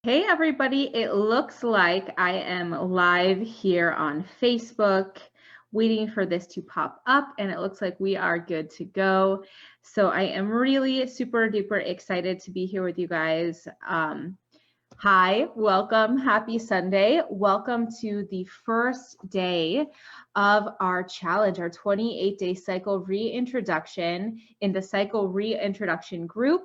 Hey everybody, it looks like I am live here on Facebook, waiting for this to pop up, and it looks like we are good to go. So I am really super duper excited to be here with you guys. Hi, welcome, happy Sunday. Welcome to the first day of our challenge, our 28-day cycle reintroduction in the cycle reintroduction group.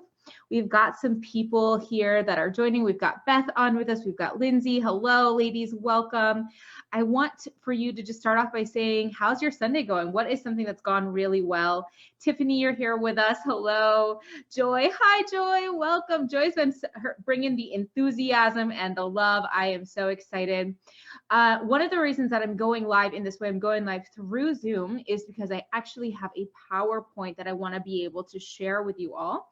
We've got some people here that are joining. We've got Beth on with us. We've got Lindsay. Hello, ladies. Welcome. I want for you to just start off by saying, how's your Sunday going? What is something that's gone really well? Tiffany, you're here with us. Hello. Joy. Hi, Joy. Welcome. Joy's been bringing the enthusiasm and the love. I am so excited. One of the reasons that I'm going live in this way, I'm going live through Zoom, is because I actually have a PowerPoint that I want to be able to share with you all.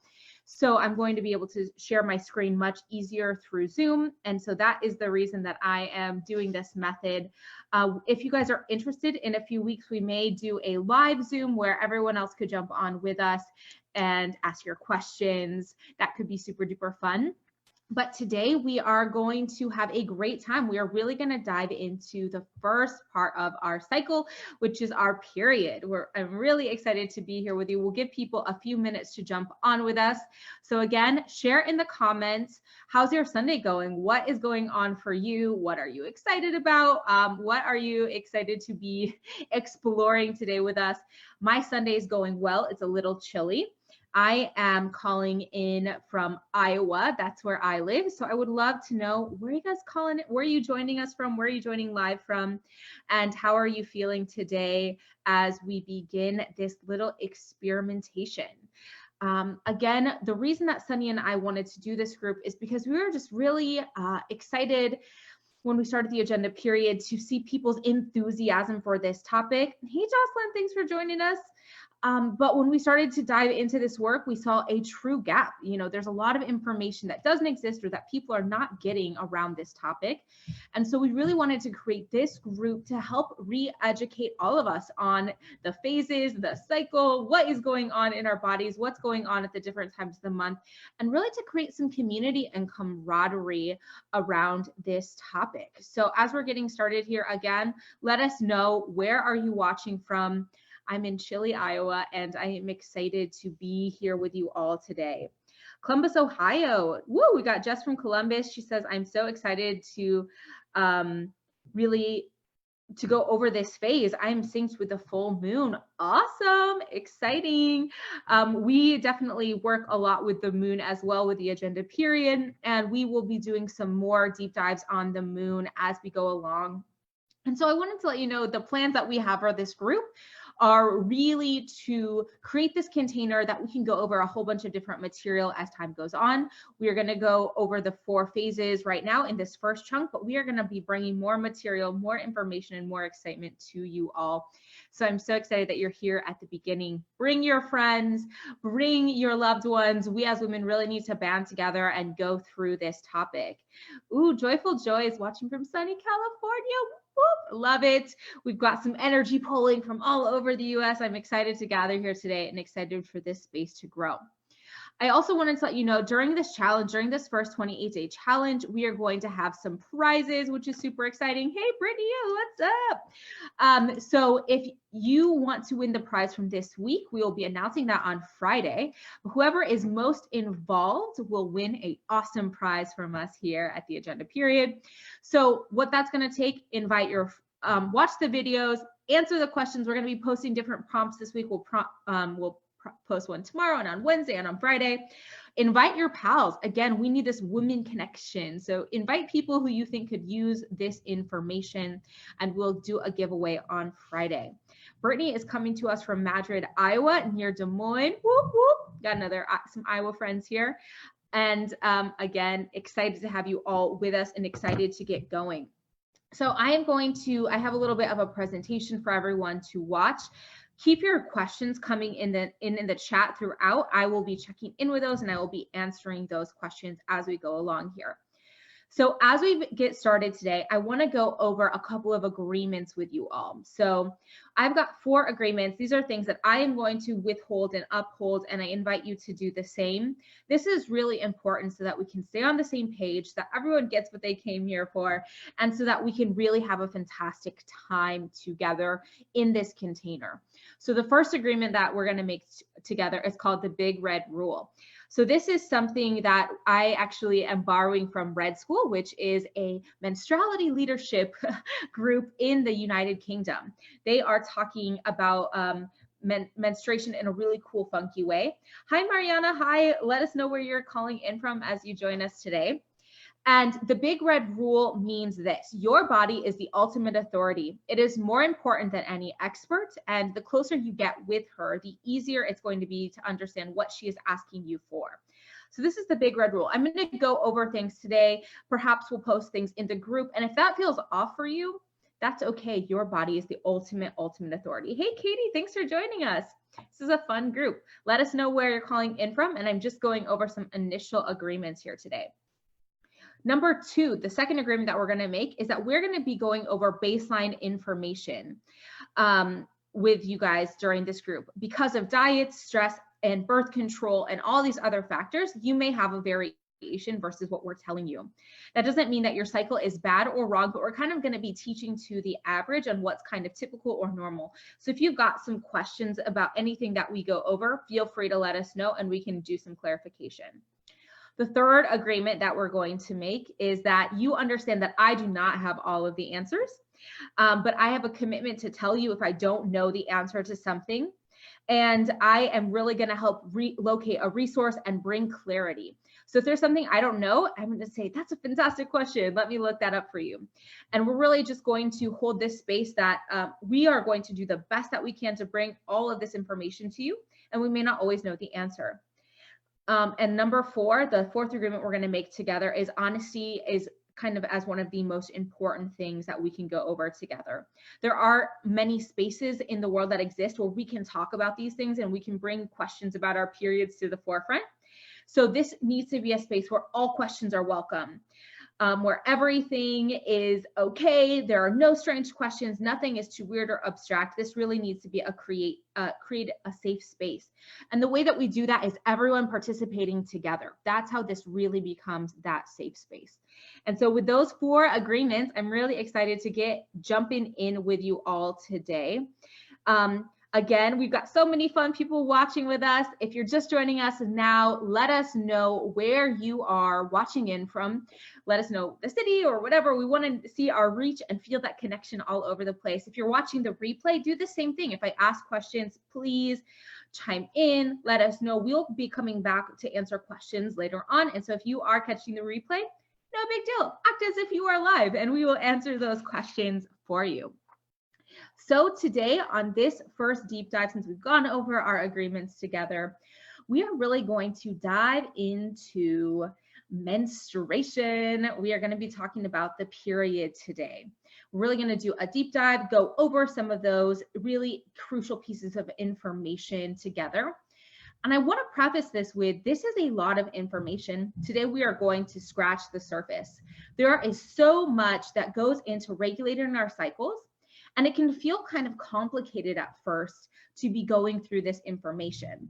So I'm going to be able to share my screen much easier through Zoom. And so that is the reason that I am doing this method. If you guys are interested, in a few weeks, we may do a live Zoom where everyone else could jump on with us and ask your questions. That could be super duper fun. But today we are going to have a great time. We are really going to dive into the first part of our cycle, which is our period. I'm really excited to be here with you. We'll give people a few minutes to jump on with us. So again, share in the comments, how's your Sunday going? What is going on for you? What are you excited about? What are you excited to be exploring today with us? My Sunday is going well. It's a little chilly. I am calling in from Iowa. That's where I live. So I would love to know, where are you guys calling it? Where are you joining us from? Where are you joining live from? And how are you feeling today as we begin this little experimentation? Again, the reason that Sunny and I wanted to do this group is because we were just really excited when we started the agenda period to see people's enthusiasm for this topic. Hey, Jocelyn, thanks for joining us. But when we started to dive into this work, we saw a true gap. You know, there's a lot of information that doesn't exist or that people are not getting around this topic. And so we really wanted to create this group to help re-educate all of us on the phases, the cycle, what is going on in our bodies, what's going on at the different times of the month, and really to create some community and camaraderie around this topic. So as we're getting started here, again, let us know, where are you watching from? I'm in chilly, Iowa, and I am excited to be here with you all today. Columbus, Ohio. Woo, we got Jess from Columbus. She says, I'm so excited to really to go over this phase. I'm synced with the full moon. Awesome, exciting. We definitely work a lot with the moon as well with the agenda period, and we will be doing some more deep dives on the moon as we go along. And so I wanted to let you know the plans that we have for this group are really to create this container that we can go over a whole bunch of different material as time goes on. We are going to go over the 4 phases right now in this first chunk, but we are going to be bringing more material, more information, and more excitement to you all. So I'm so excited that you're here at the beginning. Bring your friends, bring your loved ones. We as women really need to band together and go through this topic. Ooh, Joyful Joy is watching from sunny California. Whoop, love it. We've got some energy pulling from all over the US. I'm excited to gather here today and excited for this space to grow. I also wanted to let you know, during this challenge, during this first 28-day challenge, we are going to have some prizes, which is super exciting. Hey, Brittany, what's up? So if you want to win the prize from this week, we will be announcing that on Friday. Whoever is most involved will win an awesome prize from us here at the agenda period. So what that's going to take, invite your, watch the videos, answer the questions. We're going to be posting different prompts this week. We'll post one tomorrow and on Wednesday and on Friday. Invite your pals. Again, we need this women connection. So invite people who you think could use this information, and we'll do a giveaway on Friday. Brittany is coming to us from Madrid, Iowa, near Des Moines. Whoop, whoop. Got some Iowa friends here. And again, excited to have you all with us and excited to get going. So I have a little bit of a presentation for everyone to watch. Keep your questions coming in the chat throughout. I will be checking in with those and I will be answering those questions as we go along here. So as we get started today, I want to go over a couple of agreements with you all. So I've got 4 agreements. These are things that I am going to withhold and uphold, and I invite you to do the same. This is really important so that we can stay on the same page, that everyone gets what they came here for, and so that we can really have a fantastic time together in this container. So the first agreement that we're going to make together is called the Big Red Rule. So this is something that I actually am borrowing from Red School, which is a menstruality leadership group in the United Kingdom. They are talking about menstruation in a really cool, funky way. Hi, Mariana. Hi. Let us know where you're calling in from as you join us today. And the Big Red Rule means this: your body is the ultimate authority. It is more important than any expert. And the closer you get with her, the easier it's going to be to understand what she is asking you for. So this is the Big Red Rule. I'm going to go over things today. Perhaps we'll post things in the group. And if that feels off for you, that's okay. Your body is the ultimate authority. Hey, Katie, thanks for joining us. This is a fun group. Let us know where you're calling in from. And I'm just going over some initial agreements here today. Number 2, the second agreement that we're going to make is that we're going to be going over baseline information with you guys during this group. Because of diet, stress, and birth control, and all these other factors, you may have a variation versus what we're telling you. That doesn't mean that your cycle is bad or wrong, but we're kind of going to be teaching to the average on what's kind of typical or normal. So if you've got some questions about anything that we go over, feel free to let us know and we can do some clarification. The third agreement that we're going to make is that you understand that I do not have all of the answers, but I have a commitment to tell you if I don't know the answer to something. And I am really going to help locate a resource and bring clarity. So if there's something I don't know, I'm going to say, that's a fantastic question. Let me look that up for you. And we're really just going to hold this space that we are going to do the best that we can to bring all of this information to you. And we may not always know the answer. And number 4, the fourth agreement we're going to make together is honesty is kind of as one of the most important things that we can go over together. There are many spaces in the world that exist where we can talk about these things and we can bring questions about our periods to the forefront. So this needs to be a space where all questions are welcome. Where everything is okay. There are no strange questions. Nothing is too weird or abstract. This really needs to be create a safe space. And the way that we do that is everyone participating together. That's how this really becomes that safe space. And so with those 4 agreements, I'm really excited to get jumping in with you all today. Again, we've got so many fun people watching with us. If you're just joining us now, let us know where you are watching in from. Let us know the city or whatever. We want to see our reach and feel that connection all over the place. If you're watching the replay, do the same thing. If I ask questions, please chime in. Let us know. We'll be coming back to answer questions later on. And so if you are catching the replay, no big deal. Act as if you are live and we will answer those questions for you. So today on this first deep dive, since we've gone over our agreements together, we are really going to dive into menstruation. We are going to be talking about the period today. We're really going to do a deep dive, go over some of those really crucial pieces of information together. And I want to preface this with, this is a lot of information. Today, we are going to scratch the surface. There is so much that goes into regulating our cycles. And it can feel kind of complicated at first to be going through this information.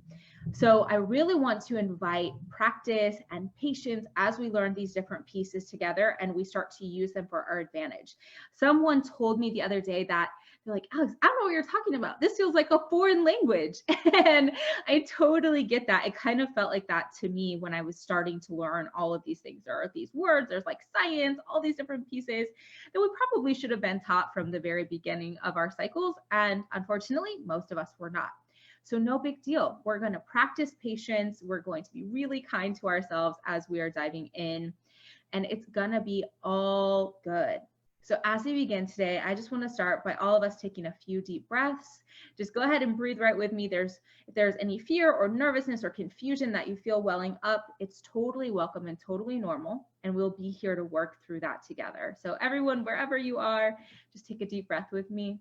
So I really want to invite practice and patience as we learn these different pieces together and we start to use them for our advantage. Someone told me the other day that they're like, Alex, I don't know what you're talking about. This feels like a foreign language. And I totally get that. It kind of felt like that to me when I was starting to learn all of these things. There are these words, there's like science, all these different pieces that we probably should have been taught from the very beginning of our cycles. And unfortunately, most of us were not. So no big deal. We're going to practice patience. We're going to be really kind to ourselves as we are diving in, and it's going to be all good. So as we begin today, I just want to start by all of us taking a few deep breaths. Just go ahead and breathe right with me. If there's any fear or nervousness or confusion that you feel welling up, it's totally welcome and totally normal. And we'll be here to work through that together. So everyone, wherever you are, just take a deep breath with me.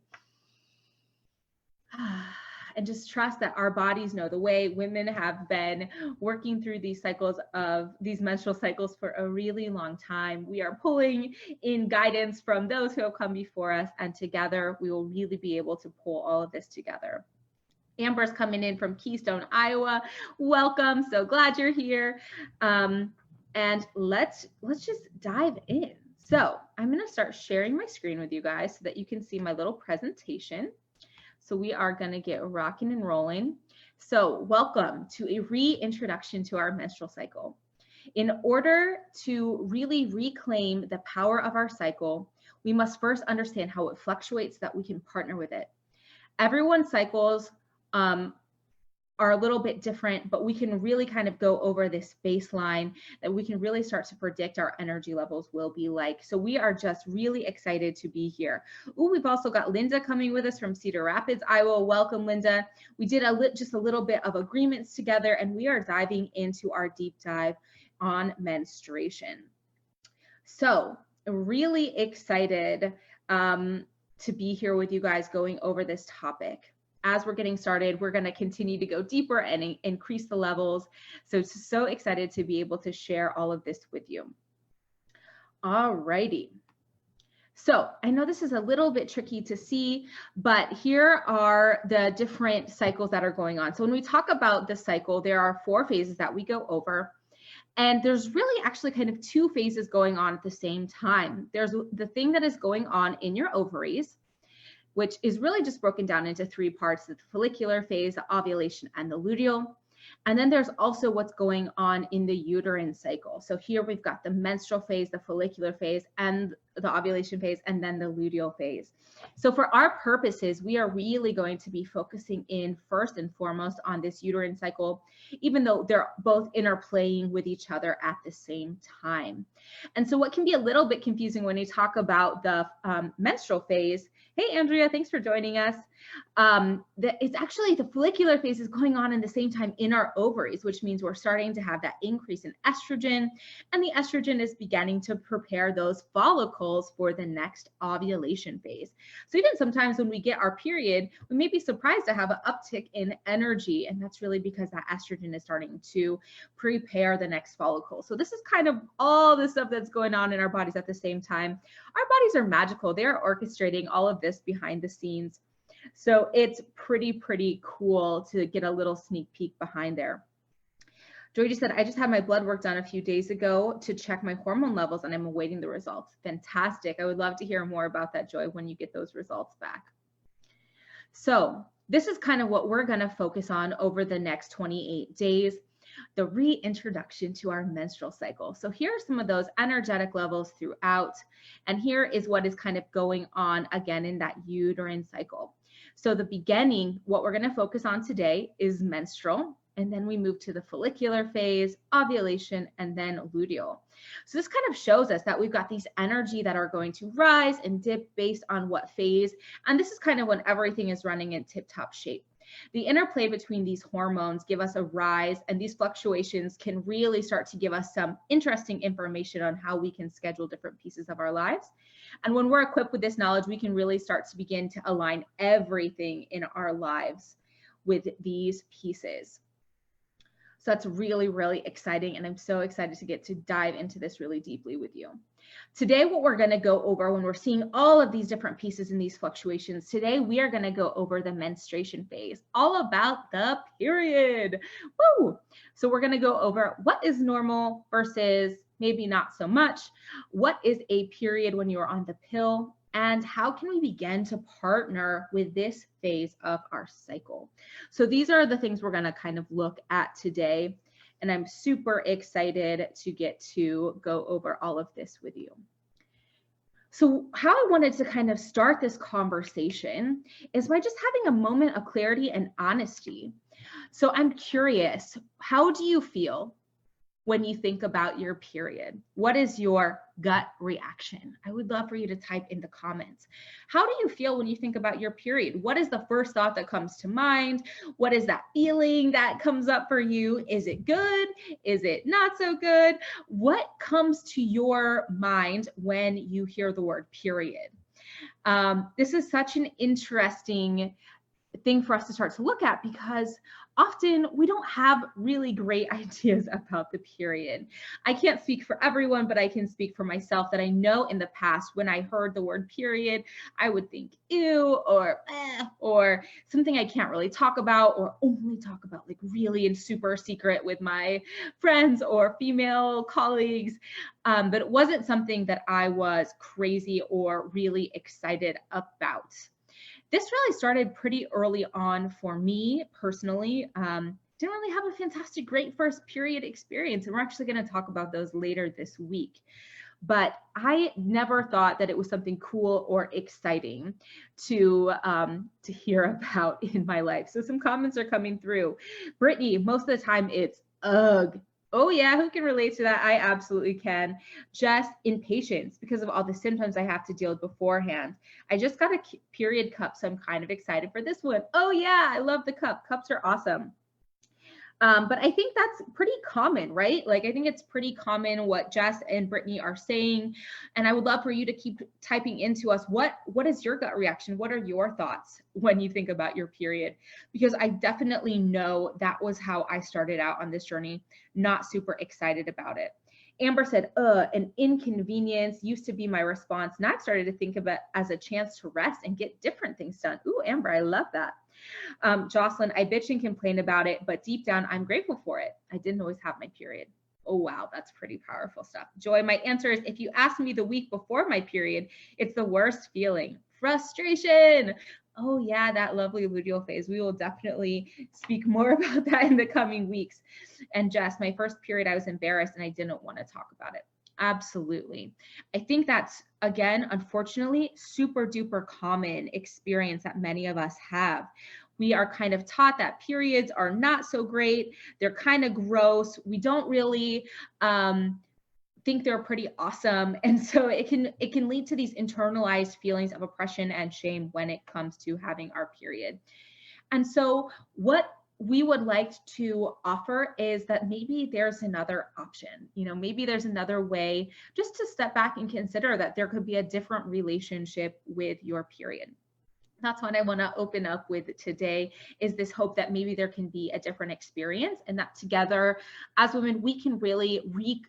and just trust that our bodies know the way. Women have been working through these menstrual cycles for a really long time. We are pulling in guidance from those who have come before us, and together we will really be able to pull all of this together. Amber's coming in from Keystone, Iowa. Welcome. So glad you're here. And let's just dive in. So I'm going to start sharing my screen with you guys so that you can see my little presentation. So we are going to get rocking and rolling. So welcome to a reintroduction to our menstrual cycle. In order to really reclaim the power of our cycle, we must first understand how it fluctuates so that we can partner with it. Everyone's cycles are a little bit different, but we can really kind of go over this baseline that we can really start to predict our energy levels will be like. So we are just really excited to be here. Ooh, we've also got Linda coming with us from Cedar Rapids, Iowa. Welcome, Linda. We did just a little bit of agreements together, and we are diving into our deep dive on menstruation. So really excited to be here with you guys going over this topic. As we're getting started, we're going to continue to go deeper and increase the levels. So excited to be able to share all of this with you. All righty. So I know this is a little bit tricky to see, but here are the different cycles that are going on. So when we talk about the cycle, there are 4 phases that we go over. And there's really actually kind of 2 phases going on at the same time. There's the thing that is going on in your ovaries, which is really just broken down into 3 parts: the follicular phase, the ovulation, and the luteal. And then there's also what's going on in the uterine cycle. So here we've got the menstrual phase, the follicular phase, and the ovulation phase, and then the luteal phase. So for our purposes, we are really going to be focusing in first and foremost on this uterine cycle, even though they're both interplaying with each other at the same time. And so what can be a little bit confusing when you talk about the menstrual phase, hey, Andrea, thanks for joining us. It's actually the follicular phase is going on in the same time in our ovaries, which means we're starting to have that increase in estrogen, and the estrogen is beginning to prepare those follicles for the next ovulation phase. So even sometimes when we get our period, we may be surprised to have an uptick in energy, and that's really because that estrogen is starting to prepare the next follicle. So this is kind of all the stuff that's going on in our bodies at the same time. Our bodies are magical. They are orchestrating all of this behind the scenes. So it's pretty cool to get a little sneak peek behind there. Joy just said, I just had my blood work done a few days ago to check my hormone levels, and I'm awaiting the results. Fantastic. I would love to hear more about that, Joy, when you get those results back. So this is kind of what we're going to focus on over the next 28 days. The reintroduction to our menstrual cycle. So here are some of those energetic levels throughout, and here is what is kind of going on again in that uterine cycle. So the beginning, what we're going to focus on today is menstrual, and then we move to the follicular phase, ovulation, and then luteal. So this kind of shows us that we've got these energy that are going to rise and dip based on what phase, and this is kind of when everything is running in tip-top shape. The interplay between these hormones give us a rise, and these fluctuations can really start to give us some interesting information on how we can schedule different pieces of our lives. And when we're equipped with this knowledge, we can really start to begin to align everything in our lives with these pieces. So that's really exciting, and I'm so excited to get to dive into this really deeply with you. Today, what we're going to go over when we're seeing all of these different pieces and these fluctuations, today we are going to go over the menstruation phase, all about the period. Woo! So we're going to go over what is normal versus maybe not so much. What is a period when you're on the pill? And how can we begin to partner with this phase of our cycle? So these are the things we're going to kind of look at today. And I'm super excited to get to go over all of this with you. So how I wanted to kind of start this conversation is by just having a moment of clarity and honesty. So I'm curious, how do you feel when you think about your period? What is your gut reaction? I would love for you to type in the comments. How do you feel when you think about your period? What is the first thought that comes to mind? What is that feeling that comes up for you? Is it good? Is it not so good? What comes to your mind when you hear the word period? This is such an interesting thing for us to start to look at, because often we don't have really great ideas about the period. I can't speak for everyone, but I can speak for myself that I know in the past when I heard the word period, I would think ew, or something I can't really talk about, or only talk about like really in super secret with my friends or female colleagues. But it wasn't something that I was crazy or really excited about. This really started pretty early on for me personally. Didn't really have a fantastic, great first period experience, and we're actually going to talk about those later this week. But I never thought that it was something cool or exciting to hear about in my life. So some comments are coming through. Brittany, most of the time it's ugh. Oh yeah, who can relate to that? I absolutely can. Just impatience because of all the symptoms I have to deal with beforehand. I just got a period cup, so I'm kind of excited for this one. Oh yeah, I love the cup. Cups are awesome. But I think that's pretty common, right? Like, I think it's pretty common what Jess and Brittany are saying. And I would love for you to keep typing into us. What is your gut reaction? What are your thoughts when you think about your period? Because I definitely know that was how I started out on this journey, not super excited about it. Amber said, an inconvenience used to be my response. Now I've started to think of it as a chance to rest and get different things done. Ooh, Amber, I love that. Jocelyn, I bitch and complain about it, but deep down, I'm grateful for it. I didn't always have my period. Oh, wow, that's pretty powerful stuff. Joy, my answer is, if you asked me the week before my period, it's the worst feeling. Frustration. Oh yeah, that lovely luteal phase. We will definitely speak more about that in the coming weeks. And Jess, my first period, I was embarrassed and I didn't want to talk about it. Absolutely. I think that's, again, unfortunately, super duper common experience that many of us have. We are kind of taught that periods are not so great. They're kind of gross. We don't really think they're pretty awesome. And so it can lead to these internalized feelings of oppression and shame when it comes to having our period. And so what we would like to offer is that maybe there's another option. Maybe there's another way, just to step back and consider that there could be a different relationship with your period. That's what I want to open up with today, is this hope that maybe there can be a different experience, and that together as women, we can really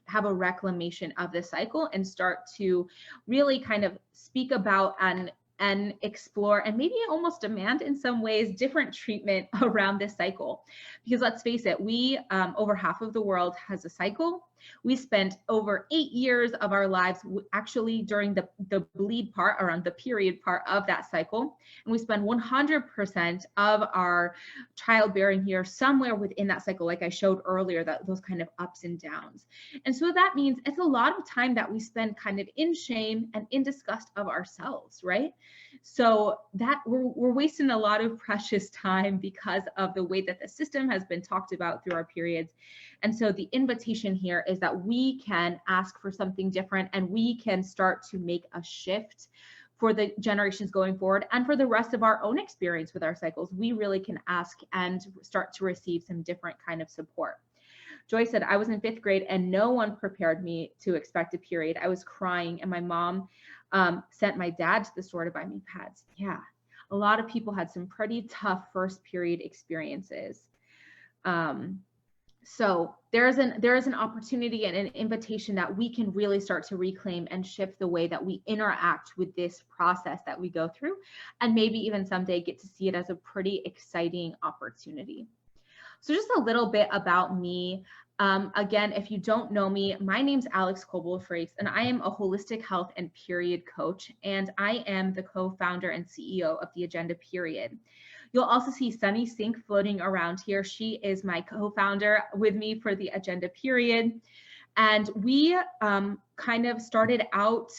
have a reclamation of the cycle and start to really kind of speak about and explore and maybe almost demand in some ways different treatment around this cycle. Because let's face it, we over half of the world has a cycle. We spent over 8 years of our lives actually during the bleed part, around the period part of that cycle. And we spend 100% of our childbearing years somewhere within that cycle, like I showed earlier, that those kind of ups and downs. And so that means it's a lot of time that we spend kind of in shame and in disgust of ourselves, right? So that we're wasting a lot of precious time because of the way that the system has been talked about through our periods. And so the invitation here is that we can ask for something different, and we can start to make a shift for the generations going forward and for the rest of our own experience with our cycles. We really can ask and start to receive some different kind of support. Joy said, I was in 5th grade and no one prepared me to expect a period. I was crying and my mom sent my dad to the store to buy me pads. Yeah, a lot of people had some pretty tough first period experiences. So there is an opportunity and an invitation that we can really start to reclaim and shift the way that we interact with this process that we go through, and maybe even someday get to see it as a pretty exciting opportunity. So just a little bit about me. Again, if you don't know me, my name's Alyx Coble-Frakes, and I am a holistic health and period coach, and I am the co-founder and CEO of The Agenda Period. You'll also see Sunny Sink floating around here. She is my co-founder with me for The Agenda Period. And we kind of started out,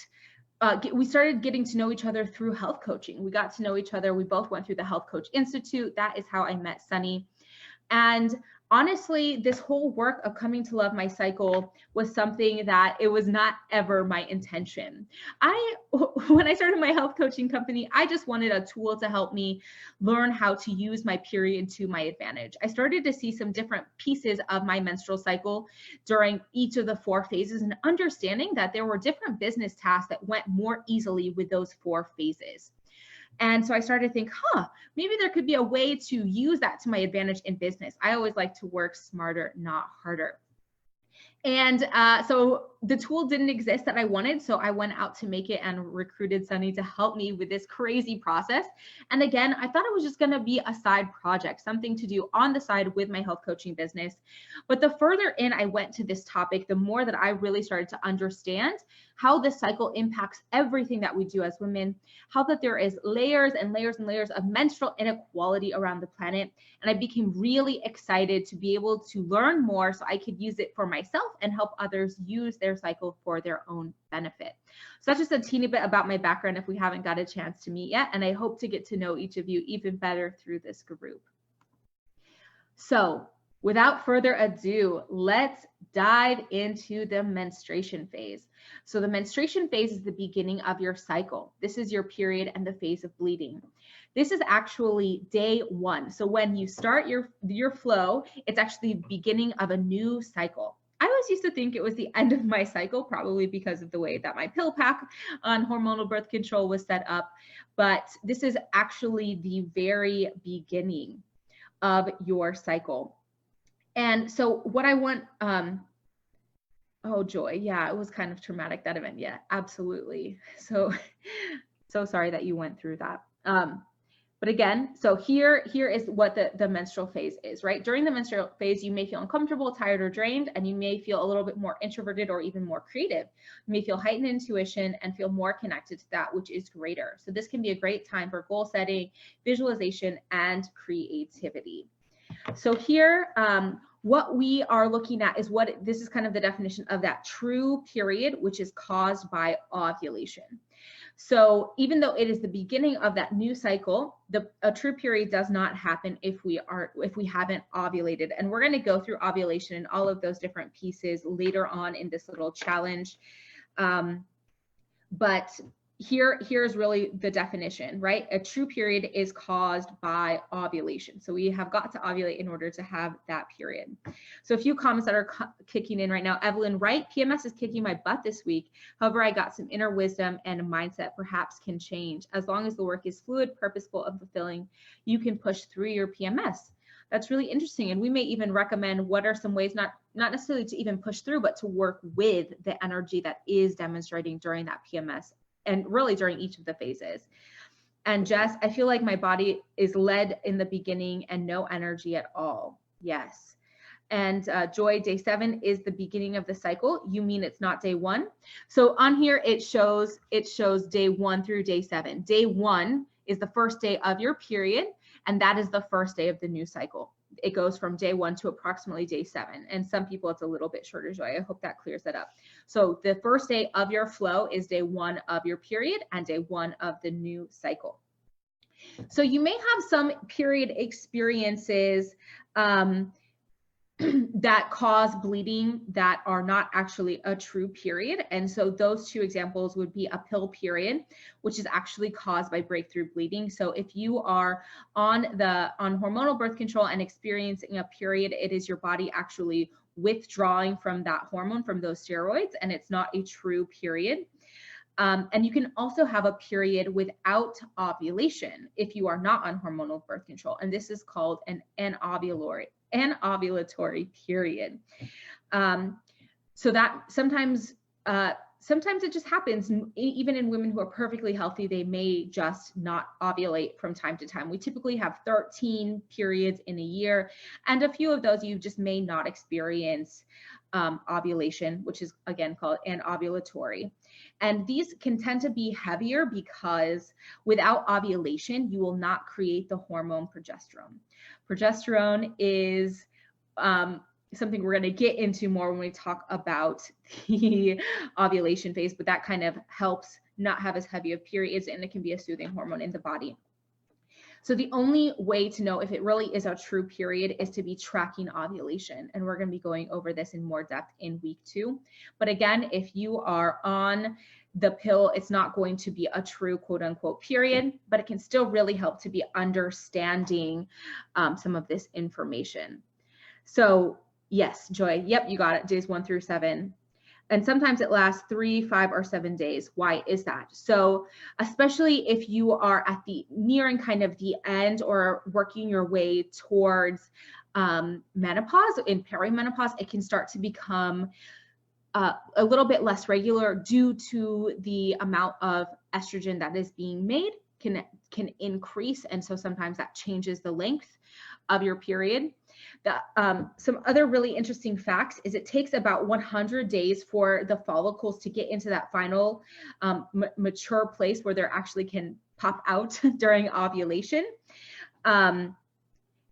we started getting to know each other through health coaching. We got to know each other. We both went through the Health Coach Institute. That is how I met Sunny. And honestly, this whole work of coming to love my cycle was something that it was not ever my intention. When I started my health coaching company, I just wanted a tool to help me learn how to use my period to my advantage. I started to see some different pieces of my menstrual cycle during each of the 4 phases, and understanding that there were different business tasks that went more easily with those 4 phases. And so I started to think, maybe there could be a way to use that to my advantage in business. I always like to work smarter, not harder. And so the tool didn't exist that I wanted. So I went out to make it and recruited Sunny to help me with this crazy process. And again, I thought it was just going to be a side project, something to do on the side with my health coaching business. But the further in I went to this topic, the more that I really started to understand how this cycle impacts everything that we do as women, how that there is layers and layers and layers of menstrual inequality around the planet. And I became really excited to be able to learn more so I could use it for myself and help others use their cycle for their own benefit. So that's just a teeny bit about my background if we haven't got a chance to meet yet. And I hope to get to know each of you even better through this group. So without further ado, let's dive into the menstruation phase. So the menstruation phase is the beginning of your cycle. This is your period and the phase of bleeding. This is actually day one. So when you start your flow, it's actually the beginning of a new cycle. I always used to think it was the end of my cycle, probably because of the way that my pill pack on hormonal birth control was set up. But this is actually the very beginning of your cycle. And so what I want, oh, Joy, yeah, it was kind of traumatic, that event. Yeah, absolutely. So sorry that you went through that. But again, so here is what the menstrual phase is, right? During the menstrual phase, you may feel uncomfortable, tired, or drained, and you may feel a little bit more introverted or even more creative. You may feel heightened intuition and feel more connected to that which is greater. So this can be a great time for goal setting, visualization, and creativity. So here, what we are looking at is this is kind of the definition of that true period, which is caused by ovulation. So even though it is the beginning of that new cycle, a true period does not happen if we haven't ovulated. And we're going to go through ovulation and all of those different pieces later on in this little challenge. But here's really the definition, right? A true period is caused by ovulation. So we have got to ovulate in order to have that period. So a few comments that are kicking in right now. Evelyn Wright, PMS is kicking my butt this week. However, I got some inner wisdom and a mindset perhaps can change. As long as the work is fluid, purposeful, and fulfilling, you can push through your PMS. That's really interesting. And we may even recommend what are some ways, not necessarily to even push through, but to work with the energy that is demonstrating during that PMS and really during each of the phases. And Jess, I feel like my body is led in the beginning and no energy at all. Yes. And Joy, day 7 is the beginning of the cycle. You mean it's not day 1? So on here, it shows day 1 through day 7. Day 1 is the first day of your period, and that is the first day of the new cycle. It goes from day 1 to approximately day 7. And some people, it's a little bit shorter, Joy. I hope that clears that up. So the first day of your flow is day 1 of your period and day 1 of the new cycle. So you may have some period experiences that cause bleeding that are not actually a true period. And so those two examples would be a pill period, which is actually caused by breakthrough bleeding. So if you are on hormonal birth control and experiencing a period, it is your body actually withdrawing from that hormone, from those steroids, and it's not a true period. And you can also have a period without ovulation if you are not on hormonal birth control. And this is called an anovulatory period. So that sometimes it just happens, even in women who are perfectly healthy, they may just not ovulate from time to time. We typically have 13 periods in a year, and a few of those you just may not experience ovulation, which is again called anovulatory. And these can tend to be heavier because without ovulation, you will not create the hormone progesterone. Progesterone is something we're going to get into more when we talk about the ovulation phase, but that kind of helps not have as heavy of periods, and it can be a soothing hormone in the body. So the only way to know if it really is a true period is to be tracking ovulation. And we're going to be going over this in more depth in week 2. But again, if you are on the pill, it's not going to be a true quote unquote period, but it can still really help to be understanding some of this information. So yes, Joy, yep, you got it, days 1 through 7. And sometimes it lasts 3, 5, or 7 days. Why is that? So especially if you are at the nearing kind of the end or working your way towards menopause, in perimenopause, it can start to become a little bit less regular due to the amount of estrogen that is being made can increase. And so sometimes that changes the length of your period. Some other really interesting facts is it takes about 100 days for the follicles to get into that final mature place where they actually can pop out during ovulation.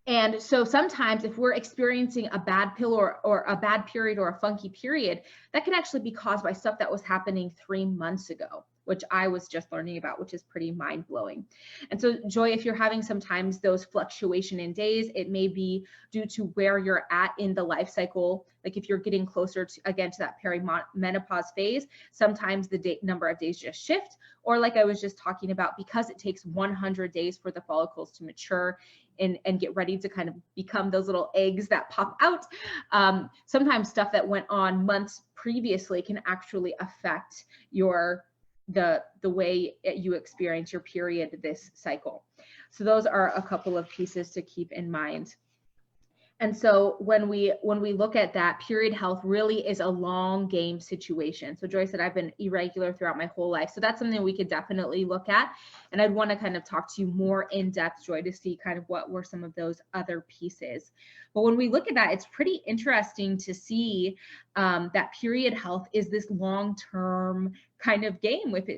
And so sometimes if we're experiencing a bad pill or a bad period or a funky period, that can actually be caused by stuff that was happening 3 months ago, which I was just learning about, which is pretty mind blowing. And so Joy, if you're having sometimes those fluctuation in days, it may be due to where you're at in the life cycle. Like if you're getting closer to, again, to that perimenopause phase, sometimes the number of days just shift. Or like I was just talking about, because it takes 100 days for the follicles to mature and get ready to kind of become those little eggs that pop out. Sometimes stuff that went on months previously can actually affect the way you experience your period this cycle. So those are a couple of pieces to keep in mind. And so when we look at that, period health really is a long game situation. So Joy said, I've been irregular throughout my whole life. So that's something we could definitely look at. And I'd want to kind of talk to you more in depth, Joy, to see kind of what were some of those other pieces. But when we look at that, it's pretty interesting to see that period health is this long-term kind of game. If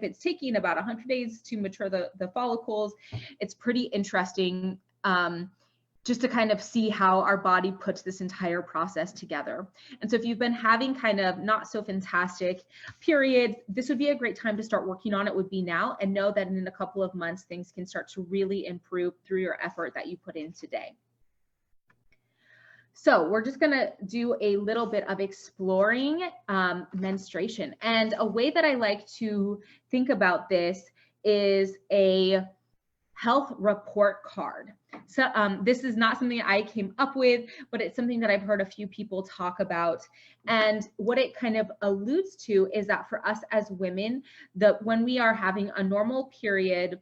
it's taking about 100 days to mature the follicles, it's pretty interesting. Just to kind of see how our body puts this entire process together. And so if you've been having kind of not so fantastic periods, this would be a great time to start working on it, would be now, and know that in a couple of months, things can start to really improve through your effort that you put in today. So we're just gonna do a little bit of exploring menstruation. And a way that I like to think about this is a health report card. So this is not something I came up with, but it's something that I've heard a few people talk about. And what it kind of alludes to is that for us as women, when we are having a normal period,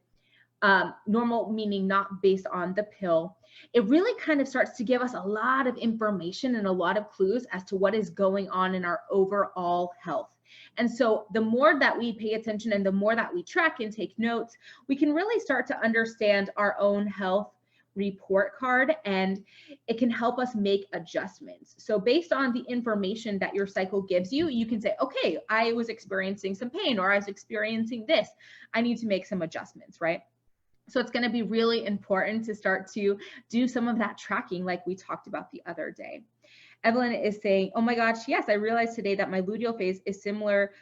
normal meaning not based on the pill, it really kind of starts to give us a lot of information and a lot of clues as to what is going on in our overall health. And so the more that we pay attention and the more that we track and take notes, we can really start to understand our own health report card, and it can help us make adjustments. So based on the information that your cycle gives you, you can say, okay, I was experiencing some pain, or I was experiencing this. I need to make some adjustments, right? So it's going to be really important to start to do some of that tracking like we talked about the other day. Evelyn is saying, oh my gosh, yes, I realized today that my luteal phase is similar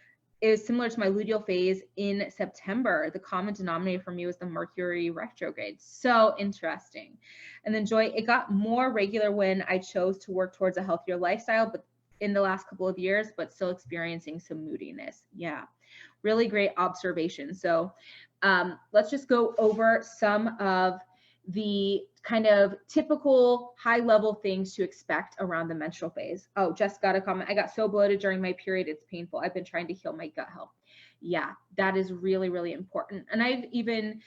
to my luteal phase in September. The common denominator for me was the Mercury retrograde. So interesting. And then Joy, it got more regular when I chose to work towards a healthier lifestyle, but in the last couple of years, but still experiencing some moodiness. Yeah, really great observation. So let's just go over some of the kind of typical high-level things to expect around the menstrual phase. Oh, Jess got a comment. I got so bloated during my period. It's painful. I've been trying to heal my gut health. Yeah, that is really, really important. And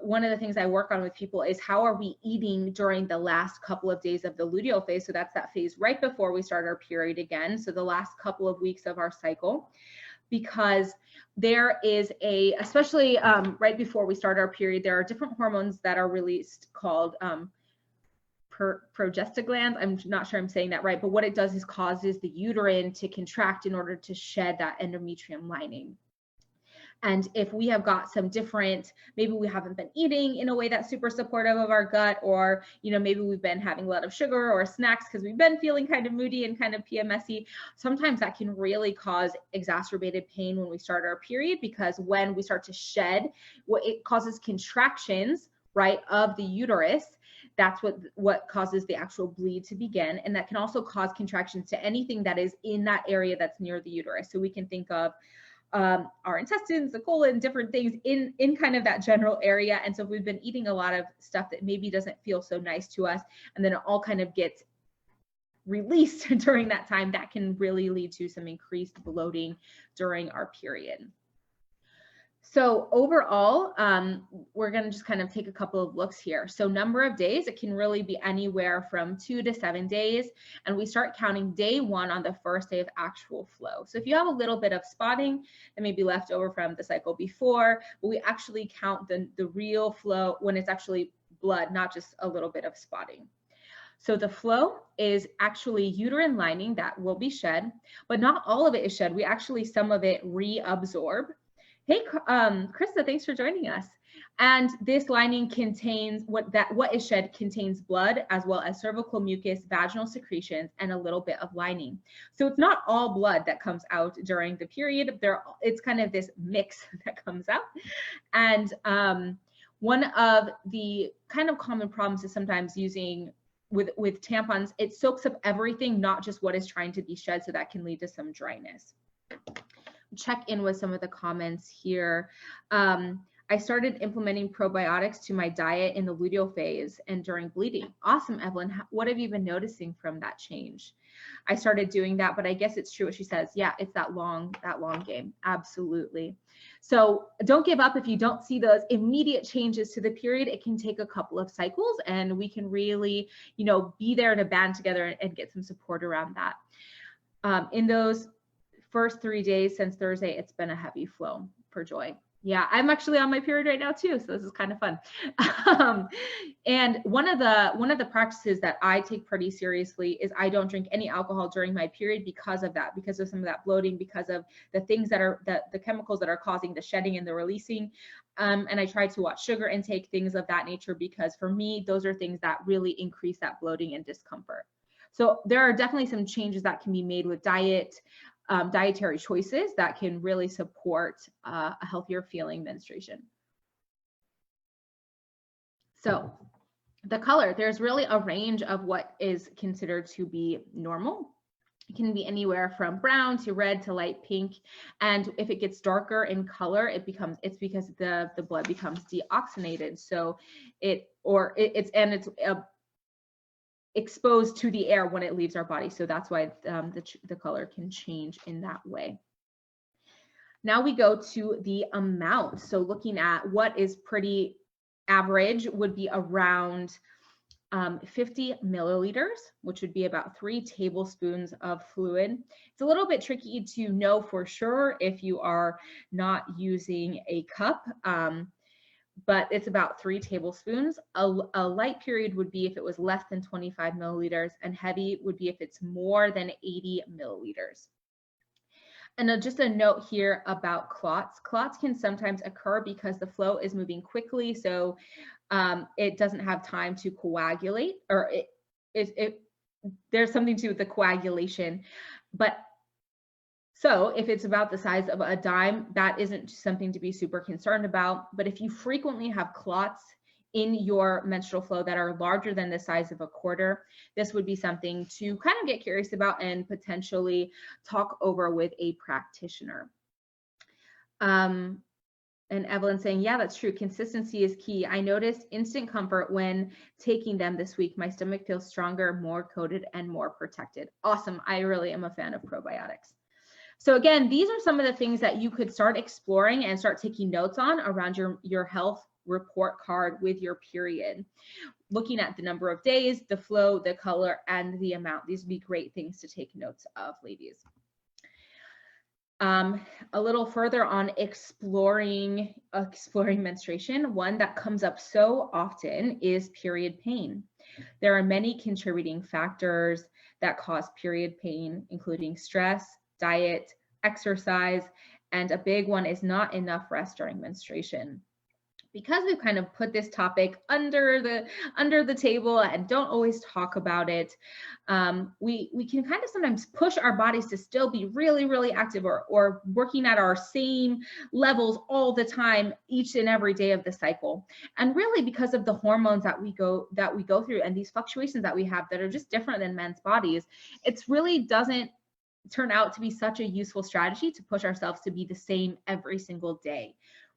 one of the things I work on with people is how are we eating during the last couple of days of the luteal phase? So that's that phase right before we start our period again. So the last couple of weeks of our cycle. Because there is especially right before we start our period, there are different hormones that are released called progestaglands. I'm not sure I'm saying that right, but what it does is causes the uterine to contract in order to shed that endometrium lining. And if we have got some different, maybe we haven't been eating in a way that's super supportive of our gut, or, maybe we've been having a lot of sugar or snacks because we've been feeling kind of moody and kind of PMSy, sometimes that can really cause exacerbated pain when we start our period, because when we start to shed, it causes contractions, right, of the uterus. That's what causes the actual bleed to begin. And that can also cause contractions to anything that is in that area that's near the uterus. So we can think of our intestines, the colon, different things in kind of that general area. And so if we've been eating a lot of stuff that maybe doesn't feel so nice to us, and then it all kind of gets released during that time, that can really lead to some increased bloating during our period. So overall, we're going to just kind of take a couple of looks here. So number of days, it can really be anywhere from 2 to 7 days. And we start counting day 1 on the first day of actual flow. So if you have a little bit of spotting that may be left over from the cycle before, but we actually count the real flow when it's actually blood, not just a little bit of spotting. So the flow is actually uterine lining that will be shed, but not all of it is shed. We actually, some of it reabsorb. Hey, Krista, thanks for joining us. And this lining contains what is shed contains blood, as well as cervical mucus, vaginal secretions, and a little bit of lining. So it's not all blood that comes out during the period. It's kind of this mix that comes out. And one of the kind of common problems is sometimes using with tampons, it soaks up everything, not just what is trying to be shed, so that can lead to some dryness. Check in with some of the comments here. I started implementing probiotics to my diet in the luteal phase and during bleeding. Awesome, Evelyn. What have you been noticing from that change? I started doing that, but I guess it's true what she says. Yeah, it's that long game. Absolutely. So don't give up if you don't see those immediate changes to the period. It can take a couple of cycles, and we can really, be there to band together and get some support around that. In those first 3 days since Thursday, it's been a heavy flow for Joy. Yeah, I'm actually on my period right now too, so this is kind of fun. And one of the practices that I take pretty seriously is I don't drink any alcohol during my period because of that, because of some of that bloating, because of the things that are the chemicals that are causing the shedding and the releasing. And I try to watch sugar intake, things of that nature, because for me, those are things that really increase that bloating and discomfort. So there are definitely some changes that can be made with diet, dietary choices that can really support a healthier feeling menstruation. So the color, there's really a range of what is considered to be normal. It can be anywhere from brown to red to light pink. And if it gets darker in color, it's because the blood becomes deoxygenated. So it's exposed to the air when it leaves our body. So that's why the color can change in that way. Now we go to the amount. So looking at what is pretty average would be around 50 milliliters, which would be about 3 tablespoons of fluid. It's a little bit tricky to know for sure if you are not using a cup. But it's about 3 tablespoons. A light period would be if it was less than 25 milliliters, and heavy would be if it's more than 80 milliliters. And just a note here about clots. Clots can sometimes occur because the flow is moving quickly, so it doesn't have time to coagulate, or there's something to do with the coagulation. But so if it's about the size of a dime, that isn't something to be super concerned about. But if you frequently have clots in your menstrual flow that are larger than the size of a quarter, this would be something to kind of get curious about and potentially talk over with a practitioner. And Evelyn saying, yeah, that's true. Consistency is key. I noticed instant comfort when taking them this week. My stomach feels stronger, more coated, and more protected. Awesome. I really am a fan of probiotics. So again, these are some of the things that you could start exploring and start taking notes on around your health report card with your period. Looking at the number of days, the flow, the color, and the amount. These would be great things to take notes of, ladies. A little further on exploring menstruation, one that comes up so often is period pain. There are many contributing factors that cause period pain, including stress, diet, exercise, and a big one is not enough rest during menstruation. Because we've kind of put this topic under the table and don't always talk about it, we can kind of sometimes push our bodies to still be really, really active or working at our same levels all the time, each and every day of the cycle. And really because of the hormones that we go through and these fluctuations that we have that are just different than men's bodies, it's really doesn't turn out to be such a useful strategy to push ourselves to be the same every single day,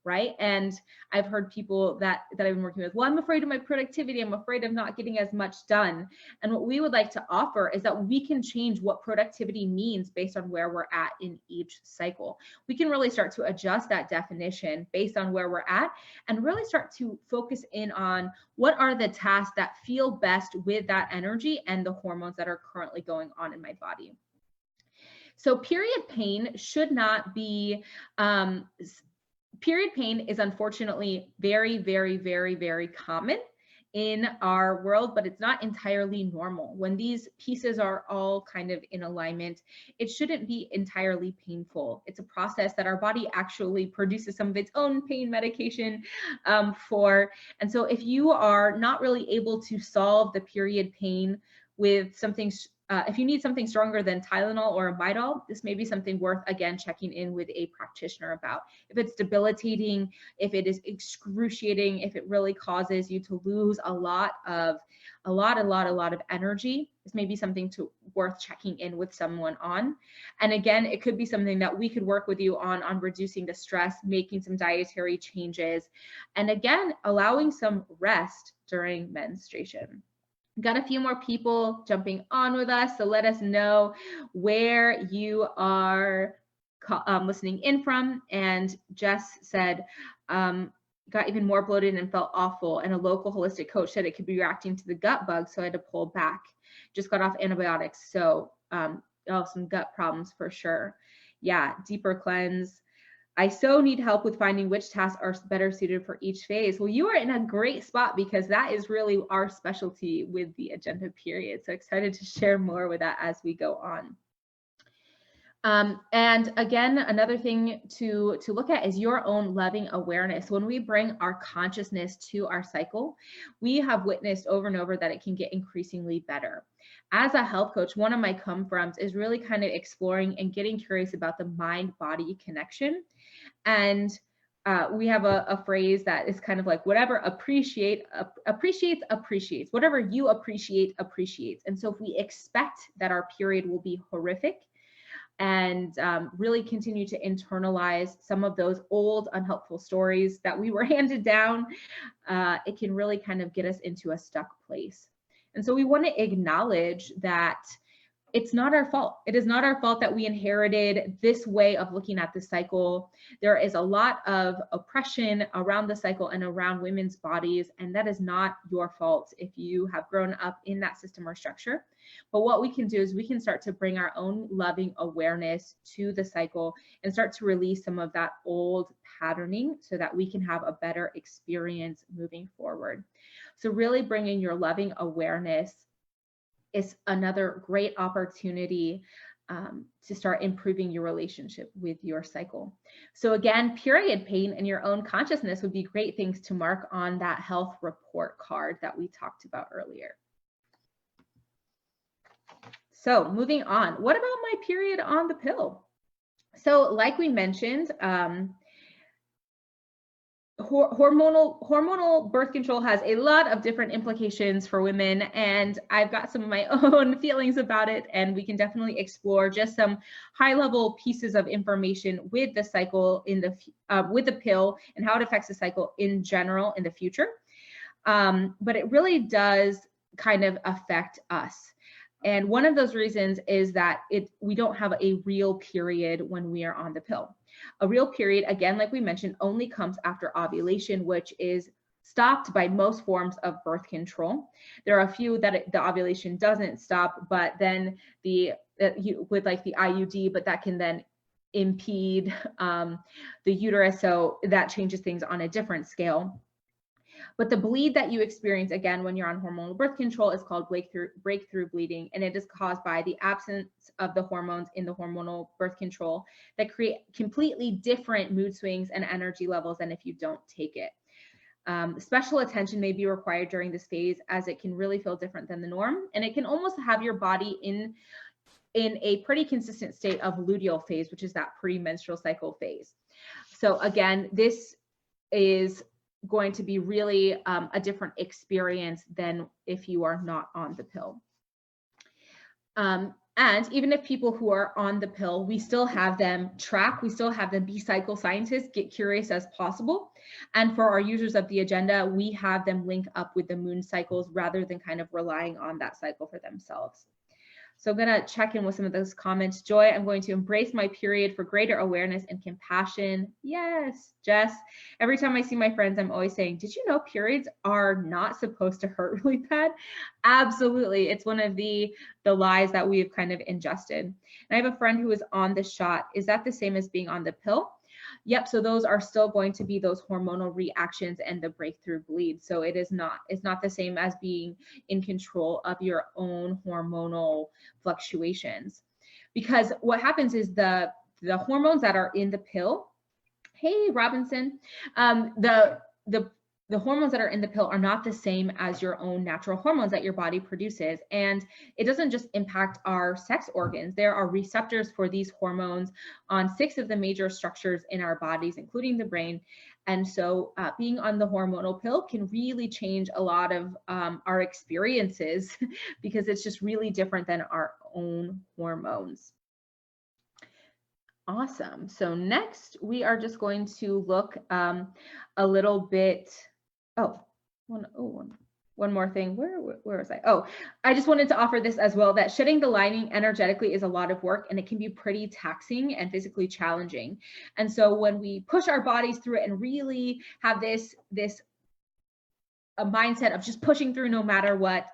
right? And I've heard people that I've been working with, well, I'm afraid of my productivity. I'm afraid of not getting as much done. And what we would like to offer is that we can change what productivity means based on where we're at in each cycle. We can really start to adjust that definition based on where we're at and really start to focus in on what are the tasks that feel best with that energy and the hormones that are currently going on in my body. So period pain should not be, period pain is unfortunately very, very, very, very common in our world, but it's not entirely normal. When these pieces are all kind of in alignment, it shouldn't be entirely painful. It's a process that our body actually produces some of its own pain medication for. And so if you are not really able to solve the period pain with something, if you need something stronger than Tylenol or Midol, this may be something worth, again, checking in with a practitioner about. If it's debilitating, if it is excruciating, if it really causes you to lose a lot of energy, this may be something worth checking in with someone on. And again, it could be something that we could work with you on reducing the stress, making some dietary changes, and again, allowing some rest during menstruation. Got a few more people jumping on with us, so let us know where you are listening in from. And Jess said, got even more bloated and felt awful, and a local holistic coach said it could be reacting to the gut bug, so I had to pull back. Just got off antibiotics, so some gut problems for sure. Yeah, deeper cleanse. I so need help with finding which tasks are better suited for each phase. Well, you are in a great spot because that is really our specialty with the agenda period. So excited to share more with that as we go on. And again, another thing to look at is your own loving awareness. When we bring our consciousness to our cycle, we have witnessed over and over that it can get increasingly better. As a health coach, one of my come-froms is really kind of exploring and getting curious about the mind-body connection. And we have a phrase that is kind of like, whatever appreciates. Whatever you appreciate, appreciates. And so if we expect that our period will be horrific, and really continue to internalize some of those old unhelpful stories that we were handed down, it can really kind of get us into a stuck place. And so we want to acknowledge that it's not our fault. It is not our fault that we inherited this way of looking at the cycle. There is a lot of oppression around the cycle and around women's bodies, and that is not your fault if you have grown up in that system or structure. But what we can do is we can start to bring our own loving awareness to the cycle and start to release some of that old patterning so that we can have a better experience moving forward. So really bringing your loving awareness is another great opportunity to start improving your relationship with your cycle. So again, period pain and your own consciousness would be great things to mark on that health report card that we talked about earlier. So moving on, what about my period on the pill? So like we mentioned, hormonal birth control has a lot of different implications for women, and I've got some of my own feelings about it, and we can definitely explore just some high-level pieces of information with the cycle with the pill and how it affects the cycle in general in the future. But it really does kind of affect us. And one of those reasons is that we don't have a real period when we are on the pill. A real period, again, like we mentioned, only comes after ovulation, which is stopped by most forms of birth control. There are a few that the ovulation doesn't stop, but then with like the IUD, but that can then impede the uterus, so that changes things on a different scale. But the bleed that you experience, again, when you're on hormonal birth control is called breakthrough bleeding, and it is caused by the absence of the hormones in the hormonal birth control that create completely different mood swings and energy levels than if you don't take it. Special attention may be required during this phase, as it can really feel different than the norm, and it can almost have your body in a pretty consistent state of luteal phase, which is that premenstrual cycle phase. So again, this is going to be really a different experience than if you are not on the pill. And even if people who are on the pill, we still have them track, we still have them be cycle scientists, get curious as possible. And for our users of the agenda, we have them link up with the moon cycles rather than kind of relying on that cycle for themselves. So I'm going to check in with some of those comments. Joy, I'm going to embrace my period for greater awareness and compassion. Yes, Jess. Every time I see my friends, I'm always saying, did you know periods are not supposed to hurt really bad? Absolutely. It's one of the lies that we've kind of ingested. And I have a friend who is on the shot. Is that the same as being on the pill? Yep. So those are still going to be those hormonal reactions and the breakthrough bleed. So it's not the same as being in control of your own hormonal fluctuations. Because what happens is the hormones that are in the pill, hey Robinson, the hormones that are in the pill are not the same as your own natural hormones that your body produces. And it doesn't just impact our sex organs. There are receptors for these hormones on 6 of the major structures in our bodies, including the brain. And so being on the hormonal pill can really change a lot of our experiences because it's just really different than our own hormones. Awesome. So next we are just going to look a little bit. One more thing. Where was I? Oh, I just wanted to offer this as well, that shedding the lining energetically is a lot of work and it can be pretty taxing and physically challenging. And so when we push our bodies through it and really have this a mindset of just pushing through no matter what,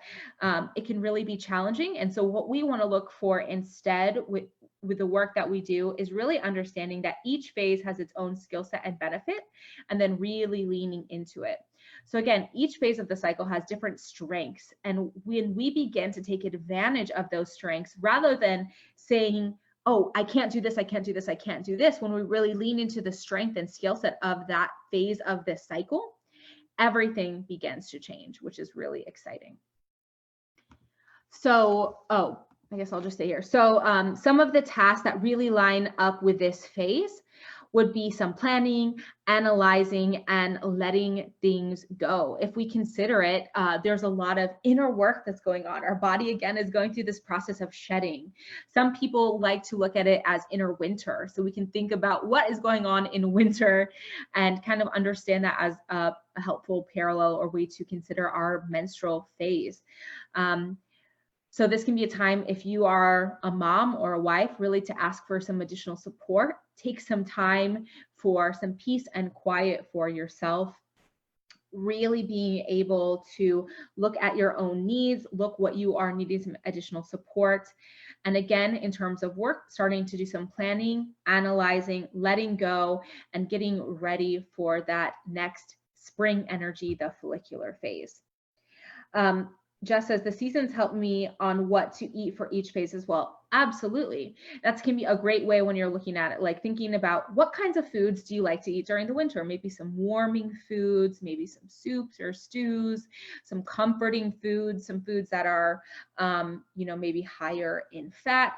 it can really be challenging. And so what we want to look for instead with the work that we do is really understanding that each phase has its own skill set and benefit, and then really leaning into it. So again, each phase of the cycle has different strengths. And when we begin to take advantage of those strengths, rather than saying, oh, I can't do this, I can't do this, I can't do this, when we really lean into the strength and skill set of that phase of the cycle, everything begins to change, which is really exciting. So, I guess I'll just stay here. So some of the tasks that really line up with this phase would be some planning, analyzing, and letting things go. If we consider it, there's a lot of inner work that's going on. Our body, again, is going through this process of shedding. Some people like to look at it as inner winter. So we can think about what is going on in winter and kind of understand that as a helpful parallel or way to consider our menstrual phase. So this can be a time, if you are a mom or a wife, really to ask for some additional support. Take some time for some peace and quiet for yourself. Really being able to look at your own needs, look what you are needing some additional support. And again, in terms of work, starting to do some planning, analyzing, letting go, and getting ready for that next spring energy, the follicular phase. Jess says, the seasons help me on what to eat for each phase as well. Absolutely. That can be a great way when you're looking at it, like thinking about what kinds of foods do you like to eat during the winter? Maybe some warming foods, maybe some soups or stews, some comforting foods, some foods that are, maybe higher in fat,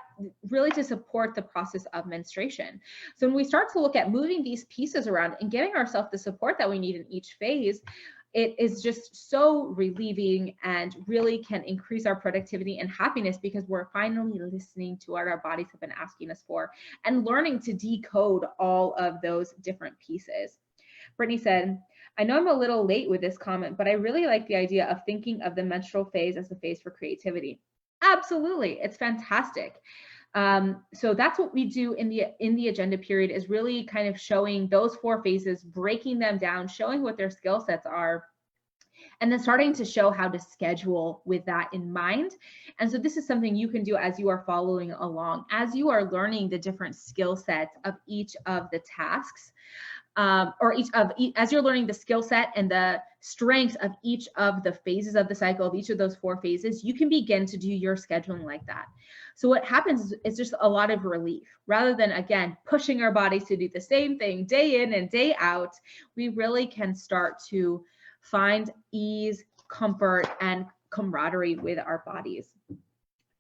really to support the process of menstruation. So when we start to look at moving these pieces around and giving ourselves the support that we need in each phase, it is just so relieving and really can increase our productivity and happiness because we're finally listening to what our bodies have been asking us for and learning to decode all of those different pieces. Brittany said, I know I'm a little late with this comment, but I really like the idea of thinking of the menstrual phase as a phase for creativity. Absolutely, it's fantastic. So that's what we do in the agenda period, is really kind of showing those 4 phases, breaking them down, showing what their skill sets are, and then starting to show how to schedule with that in mind. And so this is something you can do as you are following along, as you are learning the different skill sets of each of the tasks. As you're learning the skill set and the strengths of each of the phases of the cycle, of each of those 4 phases, you can begin to do your scheduling like that. So what happens is just a lot of relief. Rather than, again, pushing our bodies to do the same thing day in and day out, we really can start to find ease, comfort, and camaraderie with our bodies.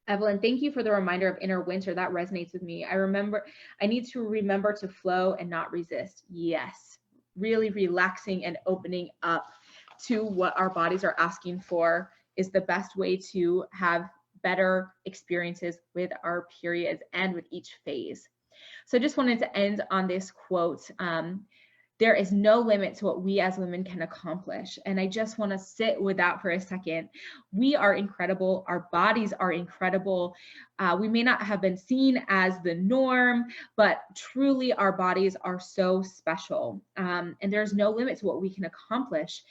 Evelyn, thank you for the reminder of inner winter. That resonates with me. I need to remember to flow and not resist. Yes, really relaxing and opening up to what our bodies are asking for is the best way to have better experiences with our periods and with each phase. So I just wanted to end on this quote. There is no limit to what we as women can accomplish. And I just want to sit with that for a second. We are incredible. Our bodies are incredible. We may not have been seen as the norm, but truly our bodies are so special. And there's no limit to what we can accomplish.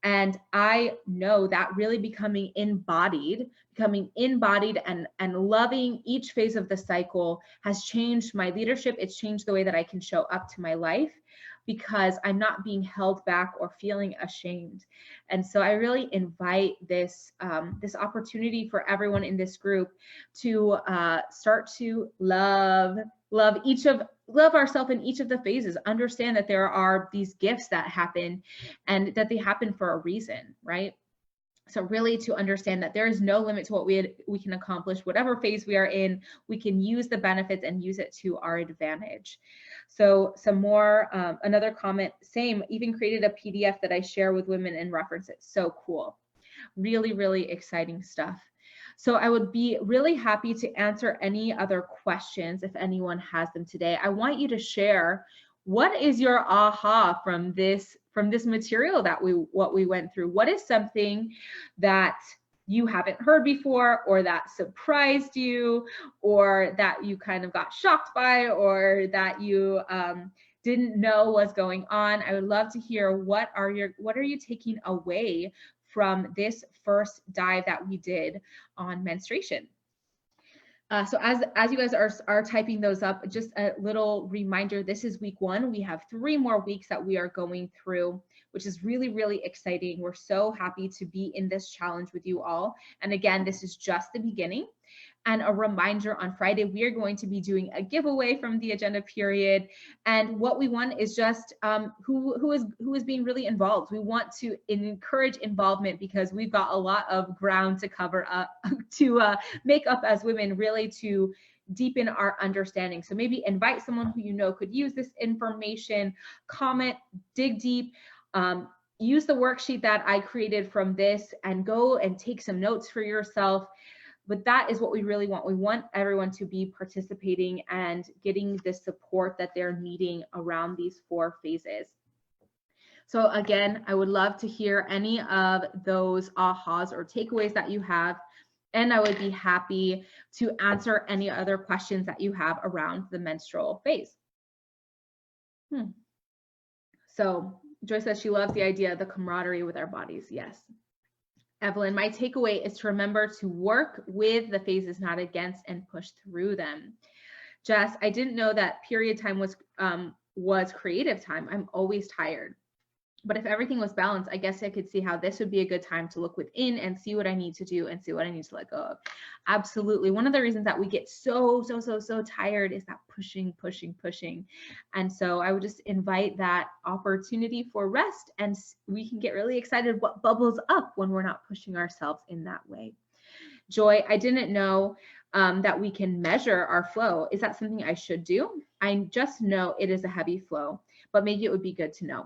And I know that really becoming embodied and loving each phase of the cycle has changed my leadership. It's changed the way that I can show up to my life, because I'm not being held back or feeling ashamed. And so I really invite this opportunity for everyone in this group to start to love ourselves in each of the phases. Understand that there are these gifts that happen and that they happen for a reason, right? So really to understand that there is no limit to what we can accomplish. Whatever phase we are in, we can use the benefits and use it to our advantage. So some more, another comment, same, even created a PDF that I share with women and reference it. So cool. Really, really exciting stuff. So I would be really happy to answer any other questions if anyone has them today. I want you to share, what is your aha from this material that we went through? What is something that you haven't heard before, or that surprised you, or that you kind of got shocked by, or that you didn't know was going on? I would love to hear what are you taking away from this first dive that we did on menstruation. So as you guys are typing those up, just a little reminder, this is week 1. We have 3 more weeks that we are going through, which is really, really exciting. We're so happy to be in this challenge with you all. And again, this is just the beginning. And a reminder, on Friday, we are going to be doing a giveaway from the agenda period. And what we want is just who is being really involved. We want to encourage involvement, because we've got a lot of ground to cover up, to make up as women, really to deepen our understanding. So maybe invite someone who you know could use this information, comment, dig deep, use the worksheet that I created from this, and go and take some notes for yourself. But that is what we really want. We want everyone to be participating and getting the support that they're needing around these 4 phases. So again, I would love to hear any of those ahas or takeaways that you have, and I would be happy to answer any other questions that you have around the menstrual phase. So Joy says she loves the idea of the camaraderie with our bodies. Yes. Evelyn, my takeaway is to remember to work with the phases, not against, and push through them. Jess, I didn't know that period time was creative time. I'm always tired. But if everything was balanced, I guess I could see how this would be a good time to look within and see what I need to do and see what I need to let go of. Absolutely. One of the reasons that we get so tired is that pushing. And so I would just invite that opportunity for rest, and we can get really excited what bubbles up when we're not pushing ourselves in that way. Joy, I didn't know that we can measure our flow. Is that something I should do? I just know it is a heavy flow, but maybe it would be good to know.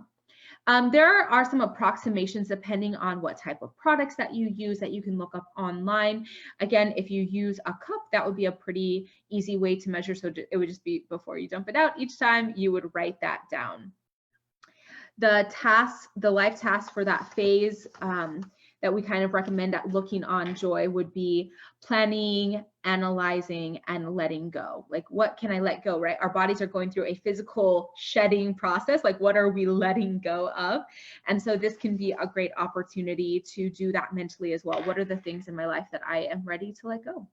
There are some approximations depending on what type of products that you use that you can look up online. Again, if you use a cup, that would be a pretty easy way to measure. So it would just be, before you dump it out each time, you would write that down. The life task for that phase that we kind of recommend at looking on Joy would be planning, analyzing, and letting go. Like, what can I let go, right? Our bodies are going through a physical shedding process. Like, what are we letting go of? And so this can be a great opportunity to do that mentally as well. What are the things in my life that I am ready to let go,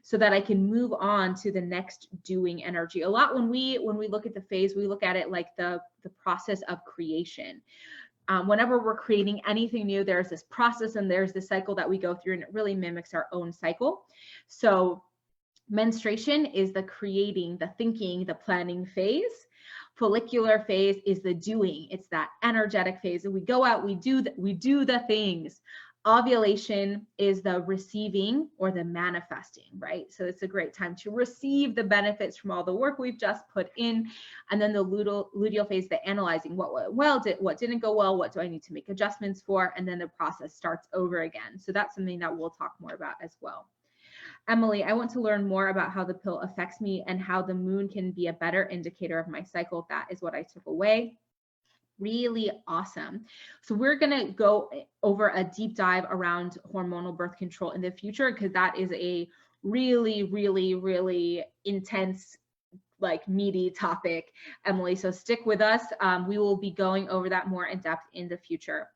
so that I can move on to the next doing energy? A lot when we look at the phase, we look at it like the process of creation. Whenever we're creating anything new, there's this process and there's this cycle that we go through, and it really mimics our own cycle. So menstruation is the creating, the thinking, the planning phase. Follicular phase is the doing. It's that energetic phase. And we go out, we do the things. Ovulation is the receiving or the manifesting, right? So it's a great time to receive the benefits from all the work we've just put in. And then the luteal phase, the analyzing, what went well, what didn't go well, what do I need to make adjustments for? And then the process starts over again. So that's something that we'll talk more about as well. Emily, I want to learn more about how the pill affects me and how the moon can be a better indicator of my cycle. That is what I took away. Really awesome. So we're going to go over a deep dive around hormonal birth control in the future, because that is a really, really, really intense, like meaty topic, Emily. So stick with us. We will be going over that more in depth in the future.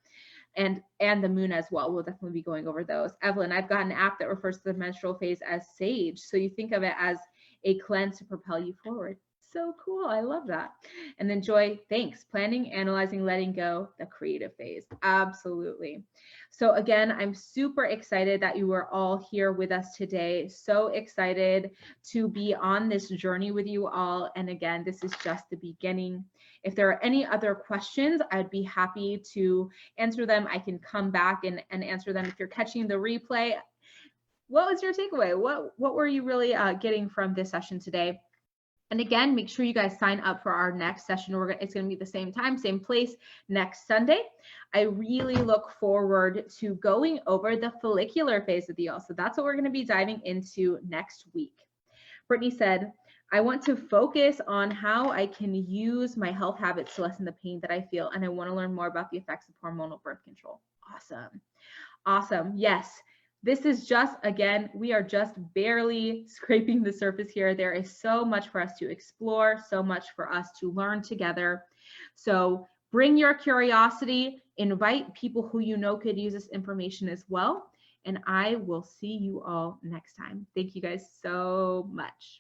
And the moon as well. We'll definitely be going over those. Evelyn, I've got an app that refers to the menstrual phase as Sage. So you think of it as a cleanse to propel you forward. So cool. I love that. And then Joy, thanks. Planning, analyzing, letting go, the creative phase. Absolutely. So again, I'm super excited that you are all here with us today. So excited to be on this journey with you all. And again, this is just the beginning. If there are any other questions, I'd be happy to answer them. I can come back and answer them. If you're catching the replay, what was your takeaway? What were you really getting from this session today? And again, make sure you guys sign up for our next session. It's going to be the same time, same place next Sunday. I really look forward to going over the follicular phase with you all. So that's what we're going to be diving into next week. Brittany said, I want to focus on how I can use my health habits to lessen the pain that I feel. And I want to learn more about the effects of hormonal birth control. Awesome. Awesome. Yes. This is just, again, we are just barely scraping the surface here. There is so much for us to explore, so much for us to learn together. So bring your curiosity, invite people who you know could use this information as well. And I will see you all next time. Thank you guys so much.